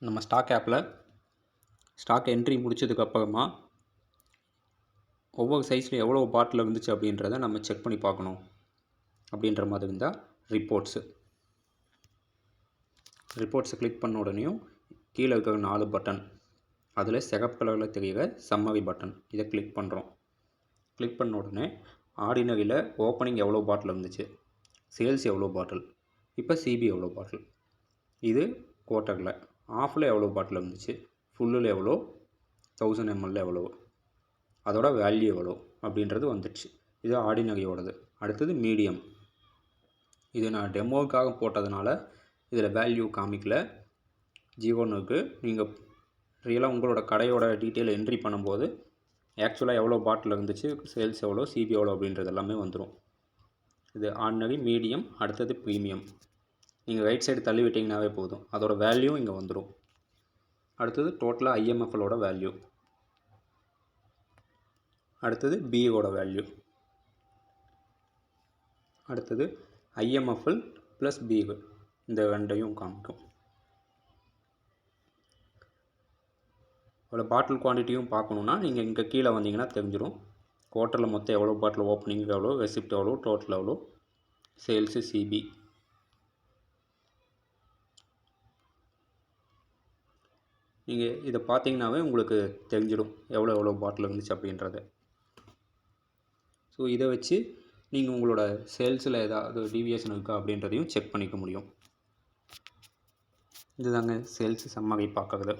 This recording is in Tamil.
நம்ம ஸ்டாக் ஆப்பில் ஸ்டாக் என்ட்ரி முடிச்சதுக்கப்புறமா ஒவ்வொரு சைஸில் எவ்வளோ பாட்டில் இருந்துச்சு அப்படின்றத நம்ம செக் பண்ணி பார்க்கணும். அப்படின்ற மாதிரி இருந்தால் ரிப்போர்ட்ஸை கிளிக் பண்ண உடனேயும் கீழே இருக்கிற 4 பட்டன், அதில் சிகப்பு கலரில் தெரிகிற சம்மரி பட்டன், இதை கிளிக் பண்ணுறோம். கிளிக் பண்ண உடனே ஆர்டினரியில் ஓப்பனிங் எவ்வளோ பாட்டில் இருந்துச்சு, சேல்ஸ் எவ்வளோ பாட்டில், இப்போ சிபி எவ்வளோ பாட்டில், இது குவார்ட்டரில் ஆஃபில் எவ்வளோ பாட்டில் இருந்துச்சு, ஃபுல்லில் எவ்வளோ, 1000 ml எவ்வளோ, அதோட வேல்யூ எவ்வளோ அப்படின்றது வந்துடுச்சு. இது ஆர்டினரியோடது. அடுத்தது மீடியம், இது நான் டெமோவுக்காக போட்டதுனால இதில் வேல்யூ காமிக்கல, 0ன்னு இருக்குது. நீங்கள் ரியலாக உங்களோட கடையோட டீட்டெயில் என்ட்ரி பண்ணும்போது ஆக்சுவலாக எவ்வளோ பாட்டில் இருந்துச்சு, சேல்ஸ் எவ்வளோ, சிபி எவ்வளோ அப்படின்றது எல்லாமே வந்துடும். இது ஆர்டினரி, மீடியம், அடுத்தது ப்ரீமியம். நீங்கள் ரைட் சைடு தள்ளி விட்டிங்கனாவே போதும், அதோட வேல்யூ இங்கே வந்துடும். அடுத்தது டோட்டலாக ஐஎம்எஃப்எலோட வேல்யூ, அடுத்தது பியோட வேல்யூ, அடுத்தது ஐஎம்எஃப்எல் ப்ளஸ் பி, இந்த ரெண்டையும் காமிக்கும். அவ்வளோ பாட்டில் குவான்டிட்டியும் பார்க்கணுன்னா நீங்கள் இங்கே கீழே வந்தீங்கன்னா தெரிஞ்சிடும். குவார்ட்டரில் மொத்தம் எவ்வளோ பாட்டில், ஓப்பனிங் எவ்வளோ, ரெசிப்ட் எவ்வளோ, டோட்டல் எவ்வளோ, சேல்ஸு, சிபி. நீங்கள் இதை பார்த்தீங்கன்னாவே உங்களுக்கு தெரிஞ்சிடும் எவ்வளோ பாட்டில் இருந்துச்சு அப்படின்றது. ஸோ இதை வச்சு நீங்கள் உங்களோட சேல்ஸில் ஏதாவது டீவியேஷன் இருக்கா அப்படின்றதையும் செக் பண்ணிக்க முடியும். இதுதாங்க சேல்ஸ் சம்மரி பார்க்குறது.